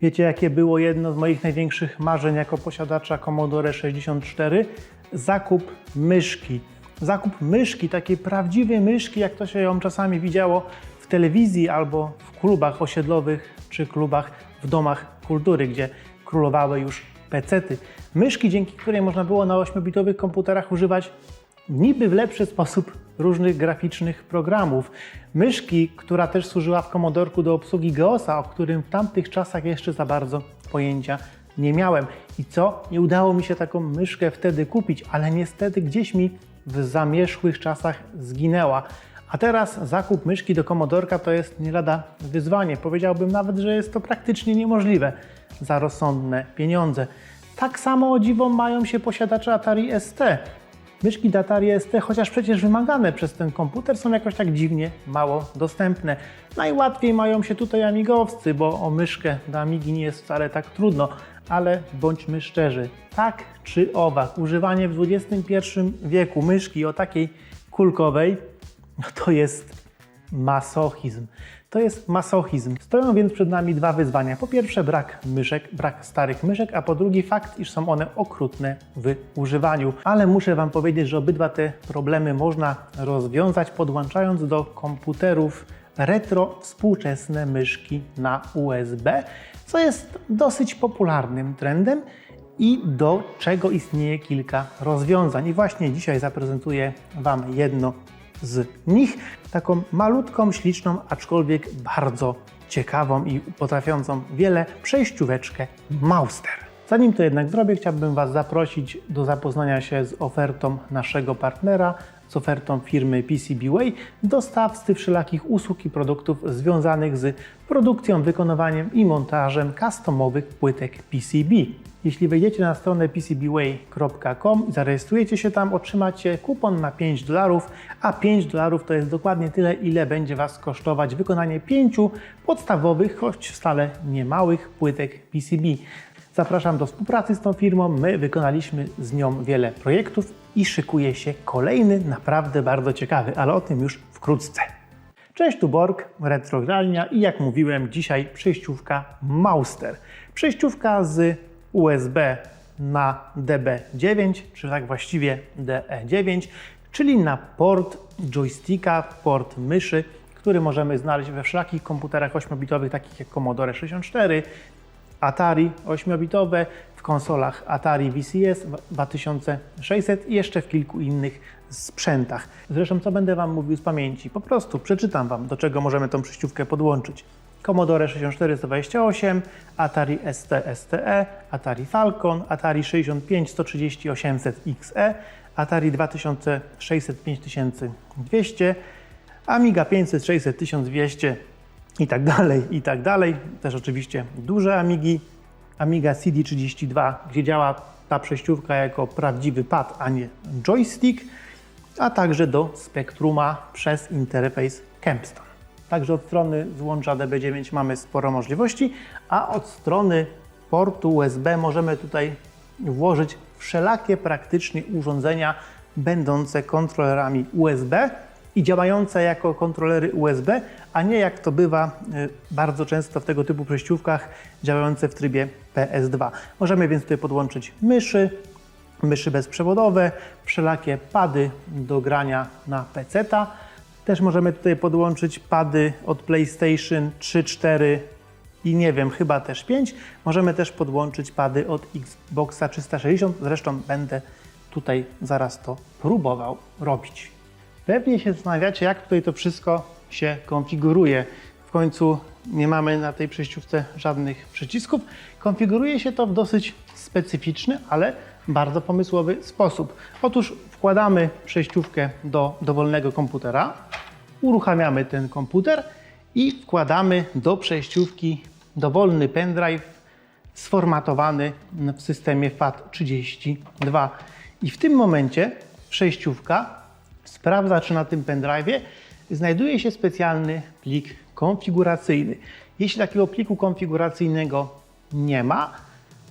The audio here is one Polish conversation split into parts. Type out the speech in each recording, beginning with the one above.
Wiecie, jakie było jedno z moich największych marzeń jako posiadacza Commodore 64? Zakup myszki. Zakup myszki, takiej prawdziwej myszki, jak to się ją czasami widziało w telewizji albo w klubach osiedlowych czy klubach w domach kultury, gdzie królowały już pecety. Myszki, dzięki której można było na 8-bitowych komputerach używać niby w lepszy sposób różnych graficznych programów. Myszki, która też służyła w Commodorku do obsługi GEOS-a, o którym w tamtych czasach jeszcze za bardzo pojęcia nie miałem. I co? Nie udało mi się taką myszkę wtedy kupić, ale niestety gdzieś mi w zamierzchłych czasach zginęła. A teraz zakup myszki do Commodorka to jest nie lada wyzwanie. Powiedziałbym nawet, że jest to praktycznie niemożliwe za rozsądne pieniądze. Tak samo o dziwo mają się posiadacze Atari ST. Myszki do Atari ST, chociaż przecież wymagane przez ten komputer, są jakoś tak dziwnie mało dostępne. Najłatwiej mają się tutaj amigowcy, bo o myszkę do Amigi nie jest wcale tak trudno. Ale bądźmy szczerzy, tak czy owak, używanie w XXI wieku myszki o takiej kulkowej, no to jest masochizm. To jest masochizm. Stoją więc przed nami dwa wyzwania. Po pierwsze brak myszek, brak starych myszek, a po drugie fakt, iż są one okrutne w używaniu. Ale muszę Wam powiedzieć, że obydwa te problemy można rozwiązać, podłączając do komputerów retro współczesne myszki na USB, co jest dosyć popularnym trendem i do czego istnieje kilka rozwiązań. I właśnie dzisiaj zaprezentuję Wam jedno z nich, taką malutką, śliczną, aczkolwiek bardzo ciekawą i potrafiącą wiele przejścióweczkę Mauster. Zanim to jednak zrobię, chciałbym Was zaprosić do zapoznania się z ofertą naszego partnera, z ofertą firmy PCBWay, dostawcy wszelakich usług i produktów związanych z produkcją, wykonywaniem i montażem customowych płytek PCB. Jeśli wejdziecie na stronę pcbway.com i zarejestrujecie się tam, otrzymacie kupon na $5, a $5 to jest dokładnie tyle, ile będzie Was kosztować wykonanie 5 podstawowych, choć wcale niemałych płytek PCB. Zapraszam do współpracy z tą firmą. My wykonaliśmy z nią wiele projektów i szykuje się kolejny, naprawdę bardzo ciekawy, ale o tym już wkrótce. Cześć, tu Borg, Retrogralnia i jak mówiłem, dzisiaj przejściówka Mauster. Przejściówka z USB na DB9, czy tak właściwie DE9, czyli na port joysticka, port myszy, który możemy znaleźć we wszelakich komputerach 8-bitowych, takich jak Commodore 64, Atari 8-bitowe, w konsolach Atari VCS 2600 i jeszcze w kilku innych sprzętach. Zresztą co będę Wam mówił z pamięci? Po prostu przeczytam Wam, do czego możemy tą przejściówkę podłączyć. Commodore 6428, Atari ST STE, Atari Falcon, Atari 65 130 800 XE, Atari 2600 5200, Amiga 500 600 1200 i tak dalej. Też oczywiście duże Amigi, Amiga CD32, gdzie działa ta przejściówka jako prawdziwy pad, a nie joystick, a także do Spectruma przez interfejs Kempston. Także od strony złącza DB9 mamy sporo możliwości, a od strony portu USB możemy tutaj włożyć wszelakie praktycznie urządzenia będące kontrolerami USB i działające jako kontrolery USB, a nie jak to bywa bardzo często w tego typu przejściówkach działające w trybie PS2. Możemy więc tutaj podłączyć myszy bezprzewodowe, wszelakie pady do grania na PC-ta. Też możemy tutaj podłączyć pady od PlayStation 3, 4 i nie wiem, chyba też 5. Możemy też podłączyć pady od Xboxa 360. Zresztą będę tutaj zaraz to próbował robić. Pewnie się zastanawiacie, jak tutaj to wszystko się konfiguruje. W końcu nie mamy na tej przejściówce żadnych przycisków. Konfiguruje się to w dosyć specyficzny, ale bardzo pomysłowy sposób. Otóż wkładamy przejściówkę do dowolnego komputera, uruchamiamy ten komputer i wkładamy do przejściówki dowolny pendrive sformatowany w systemie FAT32. I w tym momencie przejściówka sprawdza, czy na tym pendrive'ie znajduje się specjalny plik konfiguracyjny. Jeśli takiego pliku konfiguracyjnego nie ma,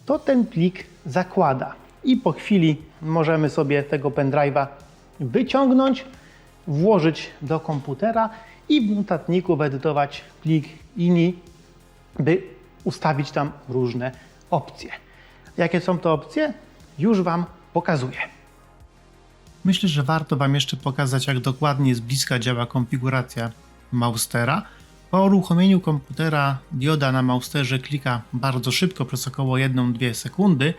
to ten plik zakłada. I po chwili możemy sobie tego pendrive'a wyciągnąć, włożyć do komputera i w notatniku wyedytować plik INI, by ustawić tam różne opcje. Jakie są to opcje? Już Wam pokazuję. Myślę, że warto Wam jeszcze pokazać, jak dokładnie z bliska działa konfiguracja Maustera. Po uruchomieniu komputera dioda na Mausterze klika bardzo szybko, przez około 1-2 sekundy.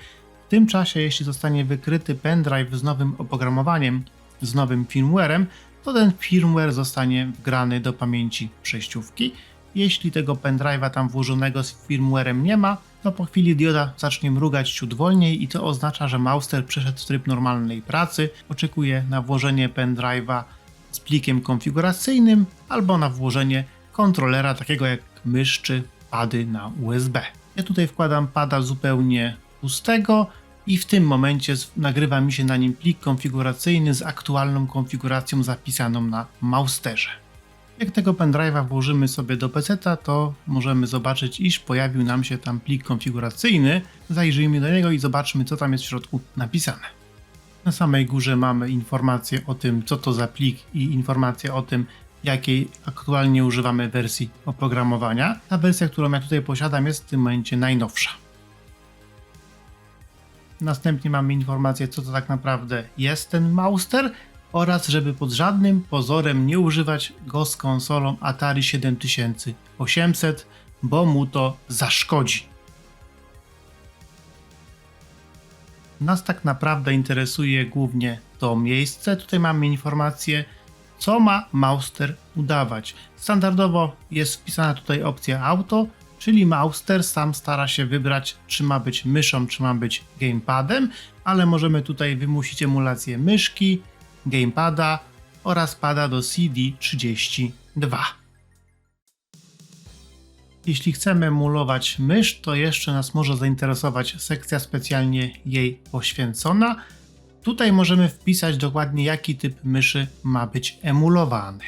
W tym czasie, jeśli zostanie wykryty pendrive z nowym oprogramowaniem, z nowym firmwarem, to ten firmware zostanie wgrany do pamięci przejściówki. Jeśli tego pendrive'a tam włożonego z firmwarem nie ma, to po chwili dioda zacznie mrugać ciut wolniej i to oznacza, że Mauster przeszedł w tryb normalnej pracy, oczekuje na włożenie pendrive'a z plikiem konfiguracyjnym albo na włożenie kontrolera takiego jak mysz czy pady na USB. Ja tutaj wkładam pada zupełnie pustego i w tym momencie nagrywa mi się na nim plik konfiguracyjny z aktualną konfiguracją zapisaną na Mausterze. Jak tego pendrive'a włożymy sobie do PC-ta, to możemy zobaczyć, iż pojawił nam się tam plik konfiguracyjny. Zajrzyjmy do niego i zobaczmy, co tam jest w środku napisane. Na samej górze mamy informację o tym, co to za plik i informację o tym, jakiej aktualnie używamy wersji oprogramowania. Ta wersja, którą ja tutaj posiadam, jest w tym momencie najnowsza. Następnie mamy informację, co to tak naprawdę jest ten Mauster oraz żeby pod żadnym pozorem nie używać go z konsolą Atari 7800, bo mu to zaszkodzi. Nas tak naprawdę interesuje głównie to miejsce. Tutaj mamy informację, co ma Mauster udawać. Standardowo jest wpisana tutaj opcja auto, czyli Mauster sam stara się wybrać, czy ma być myszą, czy ma być gamepadem, ale możemy tutaj wymusić emulację myszki, gamepada oraz pada do CD32. Jeśli chcemy emulować mysz, to jeszcze nas może zainteresować sekcja specjalnie jej poświęcona. Tutaj możemy wpisać dokładnie, jaki typ myszy ma być emulowany.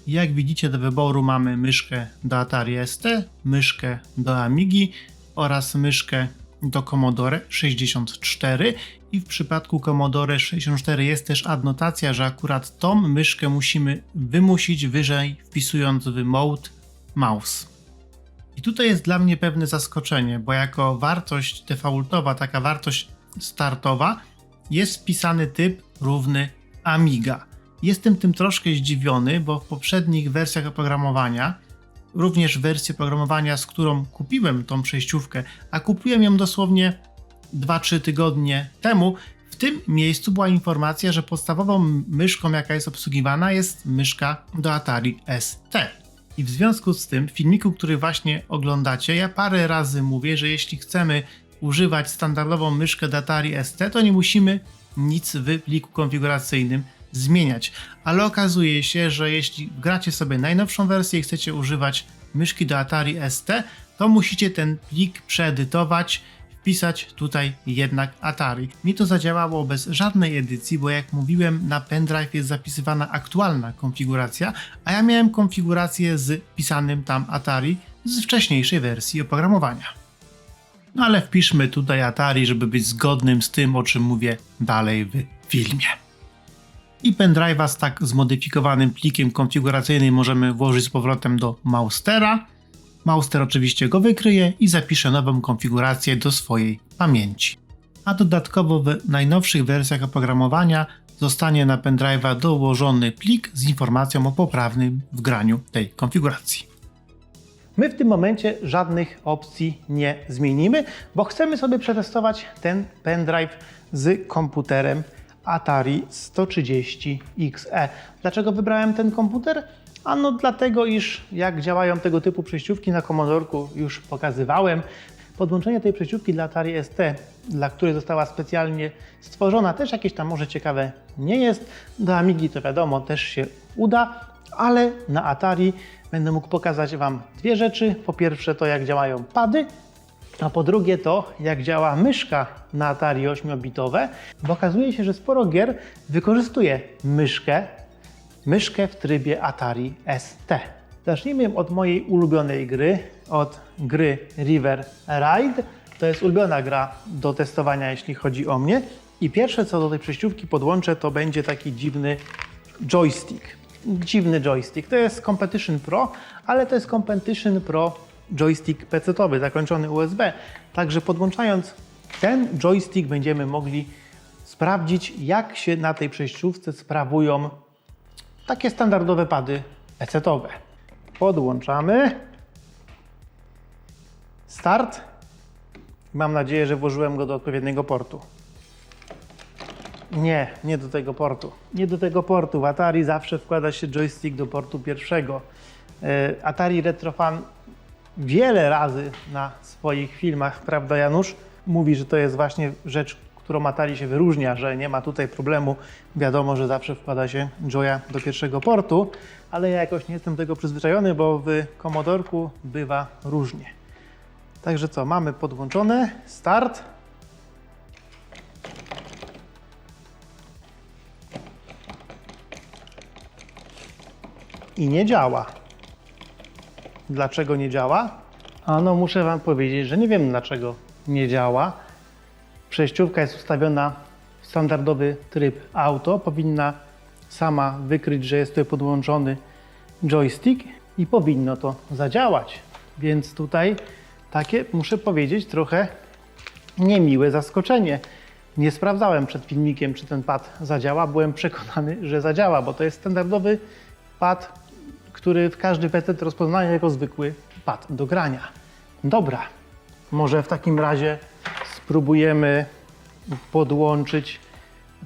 Jak widzicie, do wyboru mamy myszkę do Atari ST, myszkę do Amigi oraz myszkę do Commodore 64 i w przypadku Commodore 64 jest też adnotacja, że akurat tą myszkę musimy wymusić wyżej, wpisując w Mode Mouse. I tutaj jest dla mnie pewne zaskoczenie, bo jako wartość defaultowa, taka wartość startowa, jest wpisany typ równy Amiga. Jestem tym troszkę zdziwiony, bo w poprzednich wersjach oprogramowania, również wersję oprogramowania, z którą kupiłem tą przejściówkę, a kupiłem ją dosłownie 2-3 tygodnie temu, w tym miejscu była informacja, że podstawową myszką, jaka jest obsługiwana, jest myszka do Atari ST. I w związku z tym, w filmiku, który właśnie oglądacie, ja parę razy mówię, że jeśli chcemy używać standardową myszkę do Atari ST, to nie musimy nic w pliku konfiguracyjnym zmieniać. Ale okazuje się, że jeśli gracie sobie najnowszą wersję i chcecie używać myszki do Atari ST, to musicie ten plik przeedytować, wpisać tutaj jednak Atari. Mi to zadziałało bez żadnej edycji, bo jak mówiłem, na pendrive jest zapisywana aktualna konfiguracja, a ja miałem konfigurację z pisanym tam Atari z wcześniejszej wersji oprogramowania. No ale wpiszmy tutaj Atari, żeby być zgodnym z tym, o czym mówię dalej w filmie. I pendrive'a z tak zmodyfikowanym plikiem konfiguracyjnym możemy włożyć z powrotem do Maustera. Mauster oczywiście go wykryje i zapisze nową konfigurację do swojej pamięci. A dodatkowo w najnowszych wersjach oprogramowania zostanie na pendrive'a dołożony plik z informacją o poprawnym wgraniu tej konfiguracji. My w tym momencie żadnych opcji nie zmienimy, bo chcemy sobie przetestować ten pendrive z komputerem Atari 130XE. Dlaczego wybrałem ten komputer? Ano dlatego, iż jak działają tego typu przejściówki na Commodorku już pokazywałem. Podłączenie tej przejściówki dla Atari ST, dla której została specjalnie stworzona, też jakieś tam może ciekawe nie jest. Do Amigi to wiadomo też się uda, ale na Atari będę mógł pokazać Wam dwie rzeczy. Po pierwsze to jak działają pady, a po drugie to jak działa myszka na Atari 8-bitowe, bo okazuje się, że sporo gier wykorzystuje myszkę w trybie Atari ST. Zacznijmy od mojej ulubionej gry, od gry River Ride. To jest ulubiona gra do testowania, jeśli chodzi o mnie. I pierwsze, co do tej przejściówki podłączę, to będzie taki dziwny joystick. To jest Competition Pro, ale to jest Competition Pro joystick PC-towy zakończony USB. Także podłączając ten joystick będziemy mogli sprawdzić, jak się na tej przejściówce sprawują takie standardowe pady PC-towe. Podłączamy. Start. Mam nadzieję, że włożyłem go do odpowiedniego portu. Nie do tego portu. Nie do tego portu. W Atari zawsze wkłada się joystick do portu pierwszego. Atari Retrofan wiele razy na swoich filmach, prawda Janusz, mówi, że to jest właśnie rzecz, którą Atari się wyróżnia, że nie ma tutaj problemu. Wiadomo, że zawsze wkłada się joya do pierwszego portu, ale ja jakoś nie jestem do tego przyzwyczajony, bo w Commodorku bywa różnie. Także co, mamy podłączone, start. I nie działa. Dlaczego nie działa? No muszę Wam powiedzieć, że nie wiem dlaczego nie działa. Przejściówka jest ustawiona w standardowy tryb auto. Powinna sama wykryć, że jest tutaj podłączony joystick i powinno to zadziałać. Więc tutaj takie, muszę powiedzieć, trochę niemiłe zaskoczenie. Nie sprawdzałem przed filmikiem, czy ten pad zadziała. Byłem przekonany, że zadziała, bo to jest standardowy pad, który w każdy PC rozpoznaje jako zwykły pad do grania. Dobra, może w takim razie spróbujemy podłączyć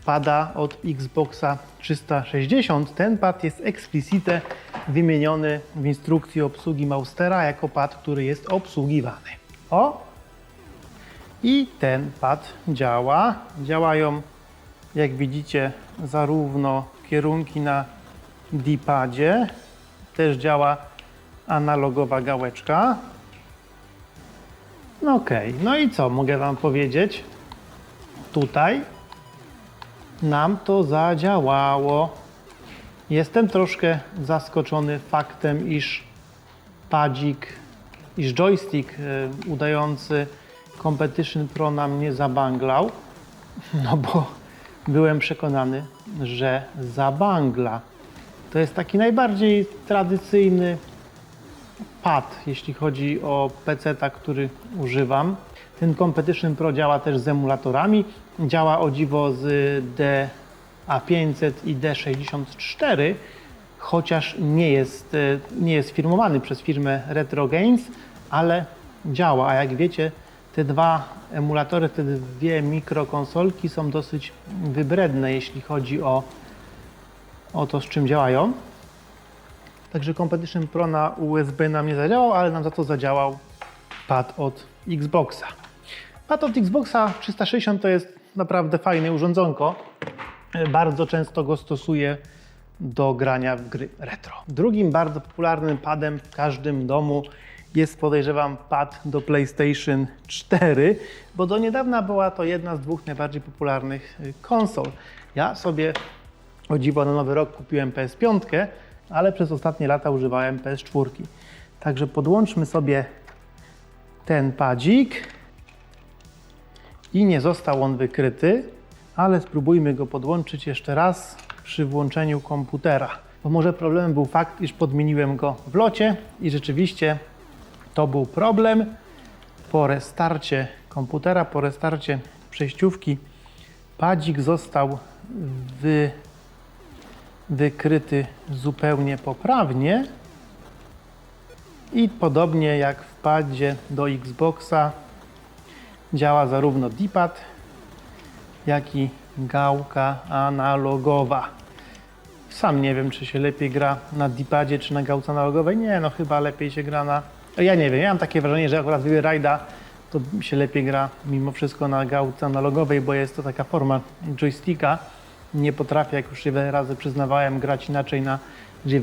pada od Xboxa 360. Ten pad jest explicite wymieniony w instrukcji obsługi Maustera jako pad, który jest obsługiwany. I ten pad działa. Działają, jak widzicie, zarówno kierunki na D-padzie, też działa analogowa gałeczka. Okej, no i co mogę Wam powiedzieć? Tutaj nam to zadziałało. Jestem troszkę zaskoczony faktem, iż joystick udający Competition Pro nam nie zabanglał, no bo byłem przekonany, że zabangla. To jest taki najbardziej tradycyjny pad, jeśli chodzi o PC-ta, który używam. Ten Competition Pro działa też z emulatorami. Działa o dziwo z DA500 i D64, chociaż nie jest firmowany przez firmę Retro Games, ale działa. A jak wiecie, te dwa emulatory, te dwie mikrokonsolki są dosyć wybredne, jeśli chodzi o to, z czym działają. Także Competition Pro na USB nam nie zadziałał, ale nam za to zadziałał pad od Xboxa. Pad od Xboxa 360 to jest naprawdę fajne urządzonko. Bardzo często go stosuję do grania w gry retro. Drugim bardzo popularnym padem w każdym domu jest, podejrzewam, pad do PlayStation 4, bo do niedawna była to jedna z dwóch najbardziej popularnych konsol. Ja sobie o dziwo na Nowy Rok kupiłem PS5, ale przez ostatnie lata używałem PS4. Także podłączmy sobie ten padzik i nie został on wykryty, ale spróbujmy go podłączyć jeszcze raz przy włączeniu komputera. Bo może problemem był fakt, iż podmieniłem go w locie i rzeczywiście to był problem. Po restarcie komputera, po restarcie przejściówki padzik został wykryty zupełnie poprawnie i podobnie jak w padzie do Xboxa działa zarówno D-pad, jak i gałka analogowa. Sam nie wiem, czy się lepiej gra na D-padzie, czy na gałce analogowej. Nie, no chyba lepiej się gra na... Ja nie wiem, ja mam takie wrażenie, że akurat w Rajda to się lepiej gra mimo wszystko na gałce analogowej, bo jest to taka forma joysticka. Nie potrafię, jak już wiele razy przyznawałem, grać inaczej na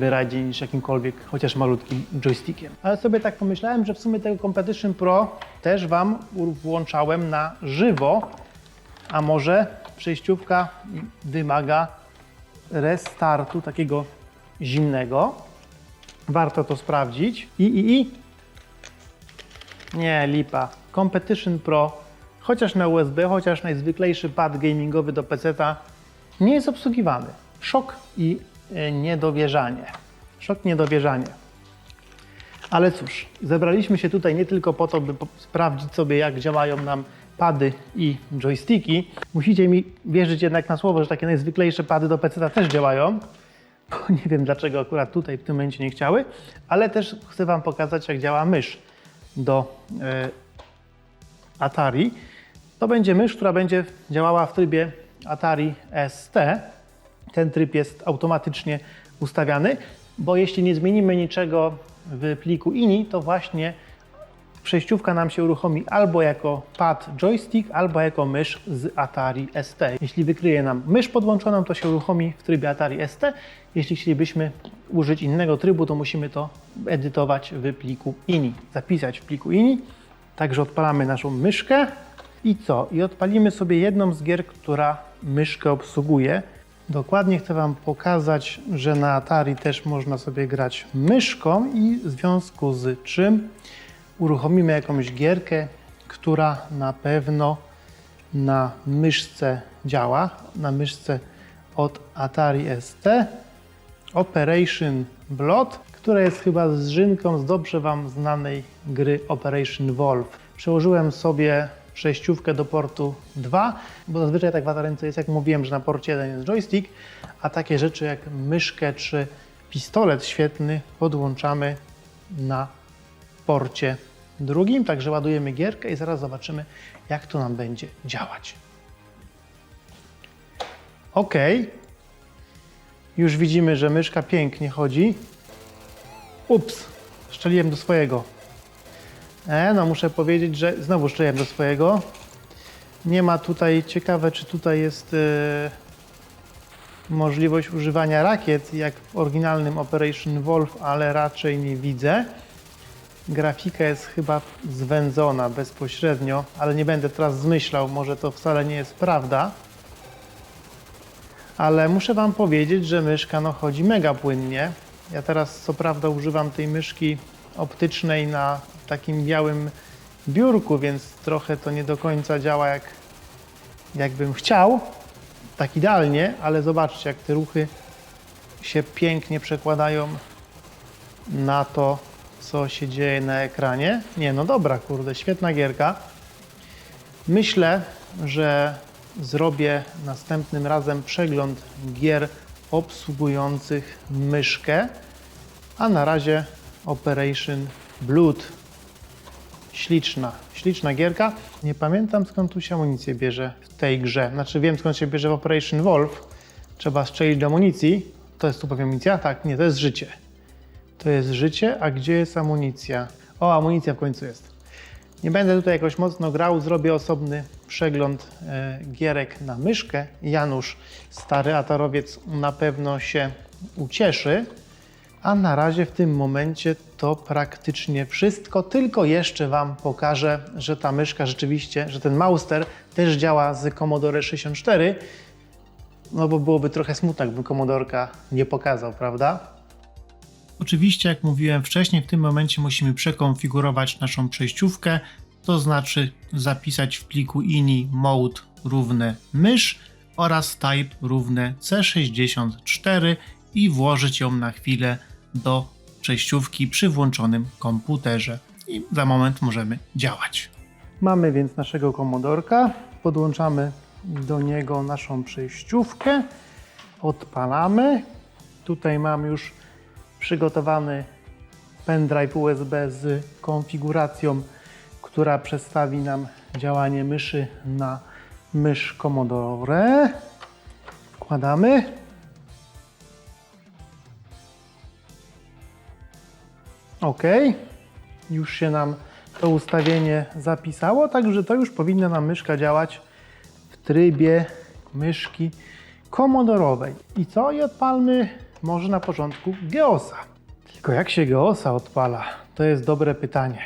Rajdzie niż jakimkolwiek, chociaż malutkim joystickiem. Ale sobie tak pomyślałem, że w sumie tego Competition Pro też Wam włączałem na żywo, a może przejściówka wymaga restartu takiego zimnego. Warto to sprawdzić. Nie, lipa. Competition Pro, chociaż na USB, chociaż najzwyklejszy pad gamingowy do PC-ta, nie jest obsługiwany. Szok i niedowierzanie. Szok, niedowierzanie. Ale cóż, zebraliśmy się tutaj nie tylko po to, by sprawdzić sobie, jak działają nam pady i joysticki. Musicie mi wierzyć jednak na słowo, że takie najzwyklejsze pady do PC też działają. Bo nie wiem, dlaczego akurat tutaj w tym momencie nie chciały, ale też chcę Wam pokazać, jak działa mysz do Atari. To będzie mysz, która będzie działała w trybie Atari ST. Ten tryb jest automatycznie ustawiany, bo jeśli nie zmienimy niczego w pliku INI, to właśnie przejściówka nam się uruchomi albo jako pad joystick, albo jako mysz z Atari ST. Jeśli wykryje nam mysz podłączoną, to się uruchomi w trybie Atari ST. Jeśli chcielibyśmy użyć innego trybu, to musimy to edytować w pliku INI, zapisać w pliku INI. Także odpalamy naszą myszkę i co? I odpalimy sobie jedną z gier, która myszkę obsługuje. Dokładnie chcę Wam pokazać, że na Atari też można sobie grać myszką i w związku z czym uruchomimy jakąś gierkę, która na pewno na myszce działa, na myszce od Atari ST, Operation Blood, która jest chyba zżynką z dobrze Wam znanej gry Operation Wolf. Przełożyłem sobie przejściówkę do portu 2, bo zazwyczaj tak w Atarynce jest, jak mówiłem, że na porcie 1 jest joystick, a takie rzeczy jak myszkę czy pistolet świetny podłączamy na porcie drugim. Także ładujemy gierkę i zaraz zobaczymy, jak to nam będzie działać. OK. Już widzimy, że myszka pięknie chodzi. Ups, szczeliłem do swojego. No muszę powiedzieć, że znowu szczeliłem do swojego. Nie ma tutaj, ciekawe czy tutaj jest możliwość używania rakiet, jak w oryginalnym Operation Wolf, ale raczej nie widzę. Grafika jest chyba zwędzona bezpośrednio, ale nie będę teraz zmyślał, może to wcale nie jest prawda. Ale muszę Wam powiedzieć, że myszka chodzi mega płynnie. Ja teraz co prawda używam tej myszki optycznej na takim białym biurku, więc trochę to nie do końca działa jakbym chciał, tak idealnie, ale zobaczcie, jak te ruchy się pięknie przekładają na to, co się dzieje na ekranie. Nie, no dobra, kurde, świetna gierka. Myślę, że zrobię następnym razem przegląd gier obsługujących myszkę, a na razie Operation Blood. Śliczna gierka. Nie pamiętam, skąd tu się amunicję bierze w tej grze. Znaczy wiem, skąd się bierze w Operation Wolf. Trzeba strzelić do amunicji. To jest tu pewnie amunicja? Tak, nie, to jest życie. To jest życie, a gdzie jest amunicja? O, amunicja w końcu jest. Nie będę tutaj jakoś mocno grał, zrobię osobny przegląd gierek na myszkę. Janusz, stary atarowiec, na pewno się ucieszy. A na razie w tym momencie to praktycznie wszystko, tylko jeszcze Wam pokażę, że ta myszka rzeczywiście, że ten mauster też działa z Commodore 64, no bo byłoby trochę smutno, jakby Commodorka nie pokazał, prawda? Oczywiście, jak mówiłem wcześniej, w tym momencie musimy przekonfigurować naszą przejściówkę, to znaczy zapisać w pliku ini mode równe mysz oraz type równe C64 i włożyć ją na chwilę do przejściówki przy włączonym komputerze. I za moment możemy działać. Mamy więc naszego Commodorka, podłączamy do niego naszą przejściówkę, odpalamy. Tutaj mam już przygotowany pendrive USB z konfiguracją, która przedstawi nam działanie myszy na mysz Commodore. Wkładamy. OK. Już się nam to ustawienie zapisało, także to już powinna nam myszka działać w trybie myszki Commodorowej. I co? I odpalmy może na początku GEOSa. Tylko jak się GEOSa odpala? To jest dobre pytanie.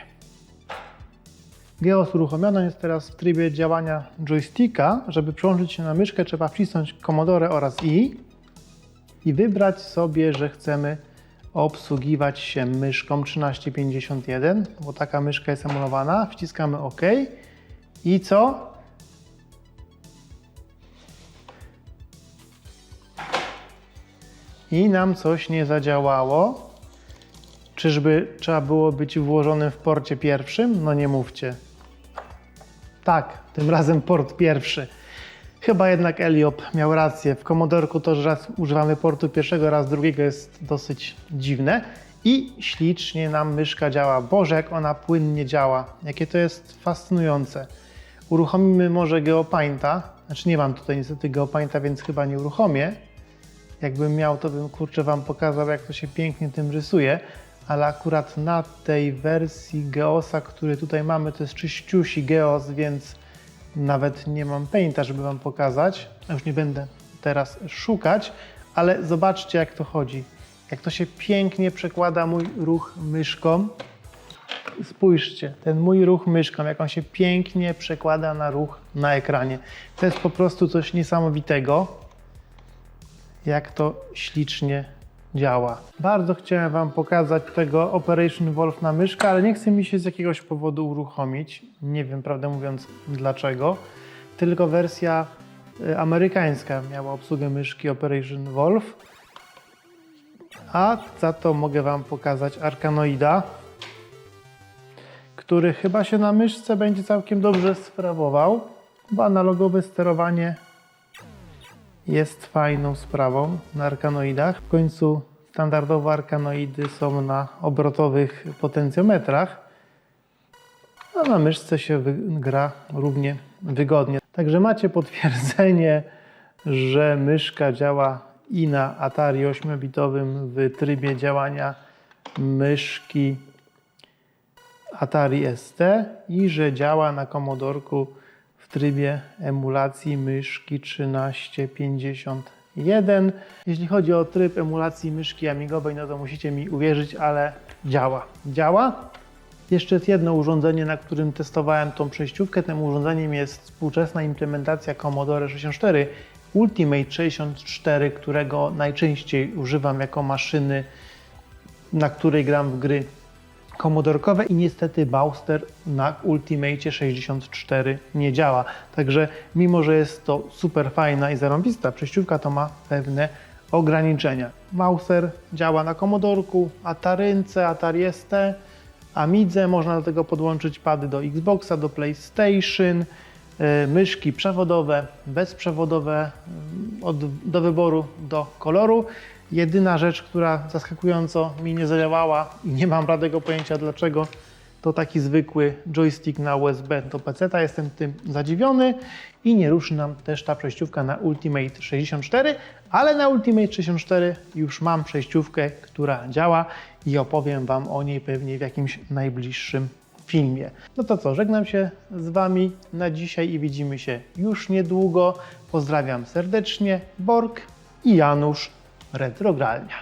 GEOS uruchomiony jest teraz w trybie działania joysticka. Żeby przełączyć się na myszkę, trzeba wcisnąć Commodore oraz i wybrać sobie, że chcemy obsługiwać się myszką 1351, bo taka myszka jest emulowana. Wciskamy OK. I co? I nam coś nie zadziałało. Czyżby trzeba było być włożonym w porcie pierwszym? No nie mówcie. Tak, tym razem port pierwszy. Chyba jednak Eliop miał rację. W Commodorku to, że raz używamy portu pierwszego, raz drugiego jest dosyć dziwne. I ślicznie nam myszka działa. Boże, jak ona płynnie działa. Jakie to jest fascynujące. Uruchomimy może GeoPainta. Znaczy nie mam tutaj niestety GeoPainta, więc chyba nie uruchomię. Jakbym miał, to bym kurczę wam pokazał, jak to się pięknie tym rysuje. Ale akurat na tej wersji Geosa, który tutaj mamy, to jest czyściusi Geos, więc nawet nie mam Painta, żeby wam pokazać. Już nie będę teraz szukać, ale zobaczcie, jak to chodzi. Jak to się pięknie przekłada mój ruch myszką. Spójrzcie, ten mój ruch myszką, jak on się pięknie przekłada na ruch na ekranie. To jest po prostu coś niesamowitego, jak to ślicznie działa. Bardzo chciałem wam pokazać tego Operation Wolf na myszkę, ale nie chce mi się z jakiegoś powodu uruchomić. Nie wiem, prawdę mówiąc, dlaczego. Tylko wersja amerykańska miała obsługę myszki Operation Wolf. A za to mogę wam pokazać Arkanoida, który chyba się na myszce będzie całkiem dobrze sprawował, bo analogowe sterowanie jest fajną sprawą na Arkanoidach. W końcu standardowo Arkanoidy są na obrotowych potencjometrach, a na myszce się gra równie wygodnie. Także macie potwierdzenie, że myszka działa i na Atari 8-bitowym w trybie działania myszki Atari ST i że działa na Commodorku w trybie emulacji myszki 1351. Jeśli chodzi o tryb emulacji myszki amigowej, no to musicie mi uwierzyć, ale działa. Działa. Jeszcze jest jedno urządzenie, na którym testowałem tą przejściówkę. Tym urządzeniem jest współczesna implementacja Commodore 64 Ultimate 64, którego najczęściej używam jako maszyny, na której gram w gry komodorkowe i niestety Bowster na Ultimate 64 nie działa. Także mimo, że jest to super fajna i zarąbista przejściówka, to ma pewne ograniczenia. Mouser działa na Commodorku, Atarynce, Atari ST, Amidze, można do tego podłączyć pady do Xboxa, do PlayStation, myszki przewodowe, bezprzewodowe, do wyboru, do koloru. Jedyna rzecz, która zaskakująco mi nie zadziałała i nie mam żadnego pojęcia dlaczego, to taki zwykły joystick na USB do PC-ta. Jestem tym zadziwiony i nie ruszy nam też ta przejściówka na Ultimate 64, ale na Ultimate 64 już mam przejściówkę, która działa i opowiem wam o niej pewnie w jakimś najbliższym filmie. No to co, żegnam się z wami na dzisiaj i widzimy się już niedługo. Pozdrawiam serdecznie, Borg i Janusz, Retrogralnia.